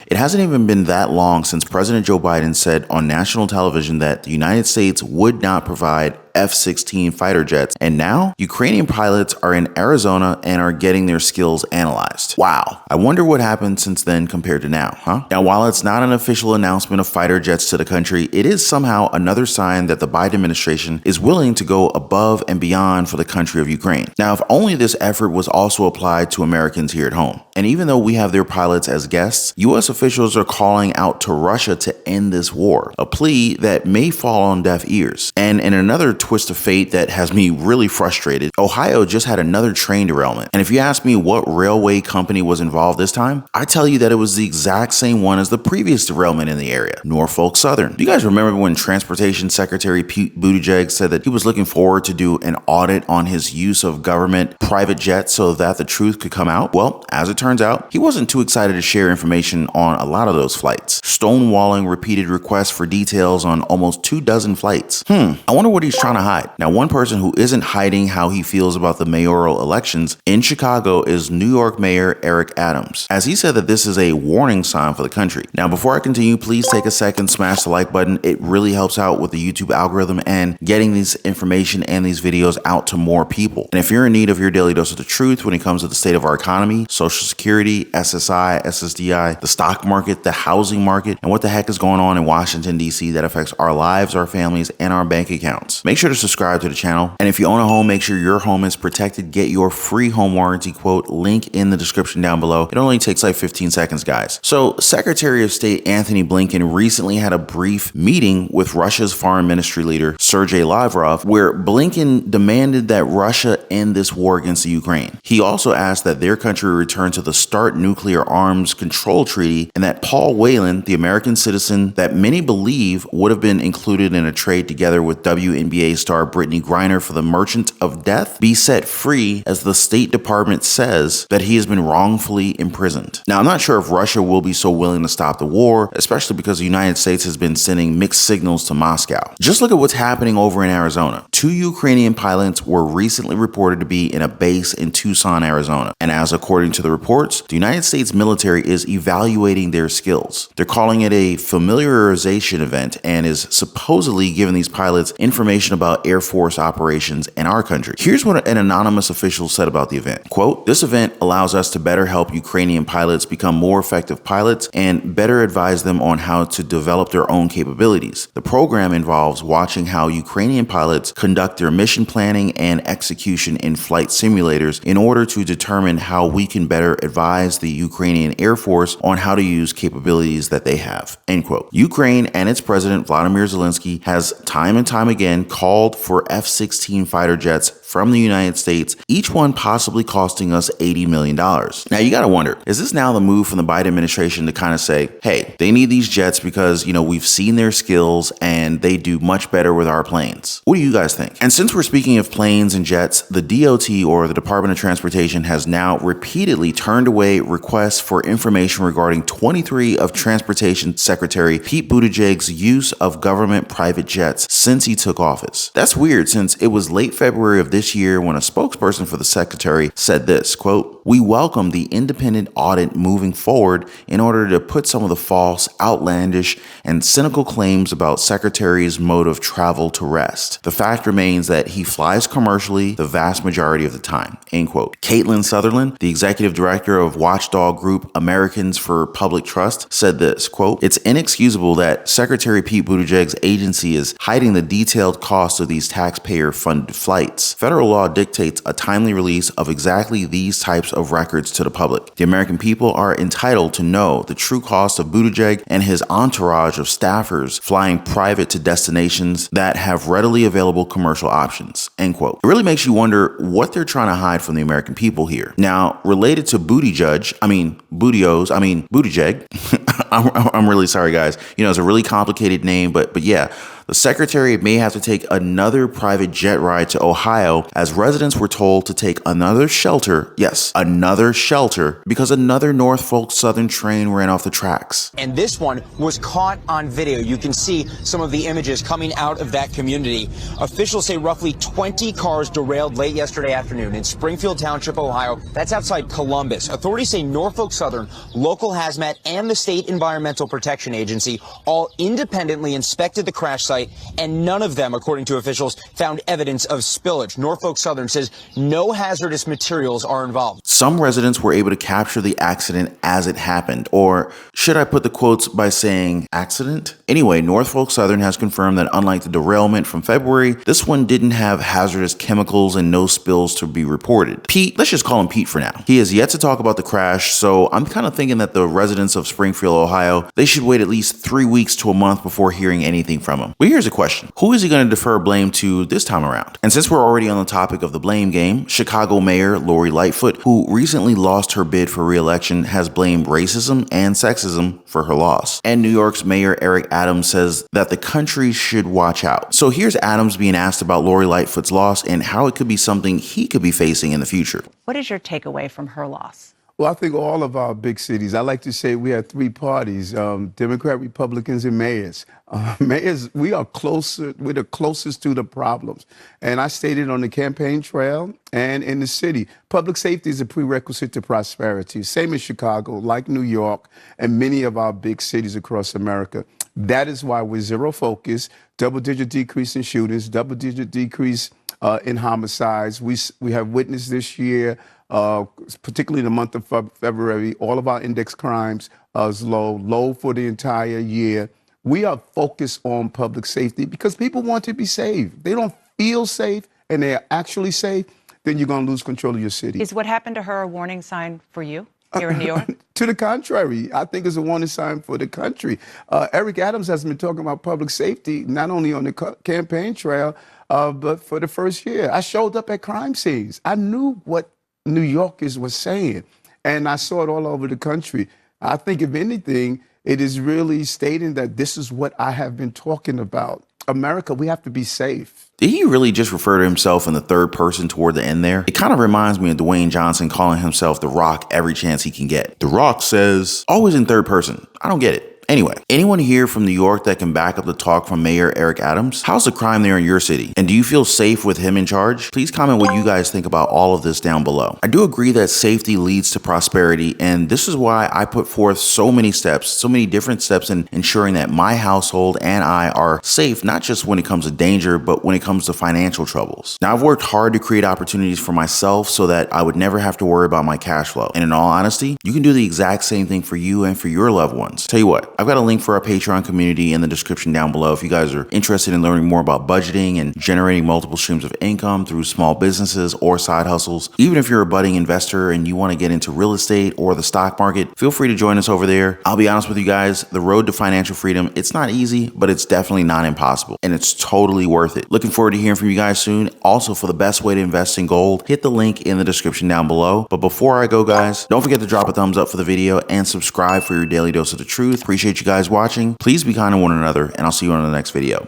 It hasn't even been that long since President Joe Biden said on national television that the United States would not provide F-16 fighter jets, and now Ukrainian pilots are in Arizona and are getting their skills analyzed. Wow. I wonder what happened since then compared to now, huh? Now, while it's not an official announcement of fighter jets to the country, it is somehow another sign that the Biden administration is willing to go above and beyond for the country of Ukraine. Now, if only this effort was also applied to Americans here at home. And even though we have their pilots as guests, U.S. officials are calling out to Russia to end this war, a plea that may fall on deaf ears. And in another twist of fate that has me really frustrated, Ohio just had another train derailment. And if you ask me what railway company was involved this time, I tell you that it was the exact same one as the previous derailment in the area, Norfolk Southern. Do you guys remember when Transportation Secretary Pete Buttigieg said that he was looking forward to do an audit on his use of government private jets so that the truth could come out? Well, as it turns out, he wasn't too excited to share information on a lot of those flights, stonewalling repeated requests for details on almost 24 flights. I wonder what he's trying to hide. Now, one person who isn't hiding how he feels about the mayoral elections in Chicago is New York Mayor Eric Adams, as he said that this is a warning sign for the country. Now, before I continue, please take a second, smash the like button. It really helps out with the YouTube algorithm and getting this information and these videos out to more people. And if you're in need of your daily dose of the truth when it comes to the state of our economy, Social Security, SSI, SSDI, the stock market, the housing market, and what the heck is going on in Washington, D.C. that affects our lives, our families, and our bank accounts, make sure to subscribe to the channel. And if you own a home, make sure your home is protected. Get your free home warranty quote, link in the description down below. It only takes like 15 seconds, guys. So Secretary of State Anthony Blinken recently had a brief meeting with Russia's foreign ministry leader, Sergei Lavrov, where Blinken demanded that Russia end this war against the Ukraine. He also asked that their country return to the START nuclear arms control treaty, and that Paul Whelan, the American citizen that many believe would have been included in a trade together with WNBA star Brittany Griner for the Merchant of Death, be set free, as the State Department says that he has been wrongfully imprisoned. Now, I'm not sure if Russia will be so willing to stop the war, especially because the United States has been sending mixed signals to Moscow. Just look at what's happening over in Arizona. 2 Ukrainian pilots were recently reported to be in a base in Tucson, Arizona. And as according to the reports, the United States military is evaluating their skills. They're calling it a familiarization event and is supposedly giving these pilots information about Air Force operations in our country. Here's what an anonymous official said about the event. Quote, "This event allows us to better help Ukrainian pilots become more effective pilots and better advise them on how to develop their own capabilities. The program involves watching how Ukrainian pilots conduct their mission planning and execution in flight simulators in order to determine how we can better advise the Ukrainian Air Force on how to use capabilities that they have." End quote. Ukraine and its president Vladimir Zelensky has time and time again called for F-16 fighter jets from the United States, each one possibly costing us $80 million. Now, you got to wonder, is this now the move from the Biden administration to kind of say, hey, they need these jets because, we've seen their skills and they do much better with our planes? What do you guys think? And since we're speaking of planes and jets, the DOT, or the Department of Transportation, has now repeatedly turned away requests for information regarding 23 of Transportation Secretary Pete Buttigieg's use of government private jets since he took office. That's weird, since it was late February of this year when a spokesperson for the secretary said this, quote, "We welcome the independent audit moving forward in order to put some of the false, outlandish, and cynical claims about Secretary's mode of travel to rest. The fact remains that he flies commercially the vast majority of the time." End quote. Caitlin Sutherland, the executive director of watchdog group Americans for Public Trust, said this, quote, "It's inexcusable that Secretary Pete Buttigieg's agency is hiding the detailed cost of these taxpayer-funded flights. Federal law dictates a timely release of exactly these types of records to the public. The American people are entitled to know the true cost of Buttigieg and his entourage of staffers flying private to destinations that have readily available commercial options." End quote. It really makes you wonder what they're trying to hide from the American people here. Now, related to Buttigieg, I'm really sorry, guys. It's a really complicated name, but yeah. The secretary may have to take another private jet ride to Ohio, as residents were told to take another shelter, yes, another shelter, because another Norfolk Southern train ran off the tracks. And this one was caught on video. You can see some of the images coming out of that community. Officials say roughly 20 cars derailed late yesterday afternoon in Springfield Township, Ohio. That's outside Columbus. Authorities say Norfolk Southern, local hazmat, and the state environmental protection agency all independently inspected the crash site, and none of them, according to officials, found evidence of spillage. Norfolk Southern says no hazardous materials are involved. Some residents were able to capture the accident as it happened, or should I put the quotes by saying accident? Anyway, Norfolk Southern has confirmed that unlike the derailment from February, this one didn't have hazardous chemicals and no spills to be reported. Pete, let's just call him Pete for now. He has yet to talk about the crash, so I'm kind of thinking that the residents of Springfield, Ohio, they should wait at least 3 weeks to a month before hearing anything from him. But here's a question. Who is he going to defer blame to this time around? And since we're already on the topic of the blame game, Chicago Mayor Lori Lightfoot, who recently lost her bid for re-election, has blamed racism and sexism for her loss. And New York's Mayor Eric Adams says that the country should watch out. So here's Adams being asked about Lori Lightfoot's loss and how it could be something he could be facing in the future. What is your takeaway from her loss? Well, I think all of our big cities, I like to say we have three parties, Democrat, Republicans, and mayors. Mayors, we are closer, we're the closest to the problems. And I stated on the campaign trail and in the city, public safety is a prerequisite to prosperity. Same as Chicago, like New York, and many of our big cities across America. That is why we're zero focus, double-digit decrease in shootings, double-digit decrease in homicides. We have witnessed this year, particularly in the month of February, all of our index crimes is low for the entire year. We are focused on public safety because people want to be safe. They don't feel safe and they're actually safe, then you're going to lose control of your city. Is what happened to her a warning sign for you here in New York? To the contrary, I think it's a warning sign for the country. Eric Adams has been talking about public safety, not only on the campaign trail, but for the first year. I showed up at crime scenes. I knew what New Yorkers were saying, and I saw it all over the country. I think, if anything, it is really stating that this is what I have been talking about. America, we have to be safe. Did he really just refer to himself in the third person toward the end there? It kind of reminds me of Dwayne Johnson calling himself The Rock every chance he can get. The Rock says, always in third person. I don't get it. Anyway, anyone here from New York that can back up the talk from Mayor Eric Adams? How's the crime there in your city? And do you feel safe with him in charge? Please comment what you guys think about all of this down below. I do agree that safety leads to prosperity, and this is why I put forth so many steps, so many different steps in ensuring that my household and I are safe, not just when it comes to danger, but when it comes to financial troubles. Now, I've worked hard to create opportunities for myself so that I would never have to worry about my cash flow. And in all honesty, you can do the exact same thing for you and for your loved ones. Tell you what, I've got a link for our Patreon community in the description down below if you guys are interested in learning more about budgeting and generating multiple streams of income through small businesses or side hustles. Even if you're a budding investor and you want to get into real estate or the stock market, feel free to join us over there. I'll be honest with you guys, the road to financial freedom, it's not easy, but it's definitely not impossible, and it's totally worth it. Looking forward to hearing from you guys soon. Also, for the best way to invest in gold, hit the link in the description down below. But before I go, guys, don't forget to drop a thumbs up for the video and subscribe for your daily dose of the truth. Appreciate you guys watching. Please be kind to one another, and I'll see you on the next video.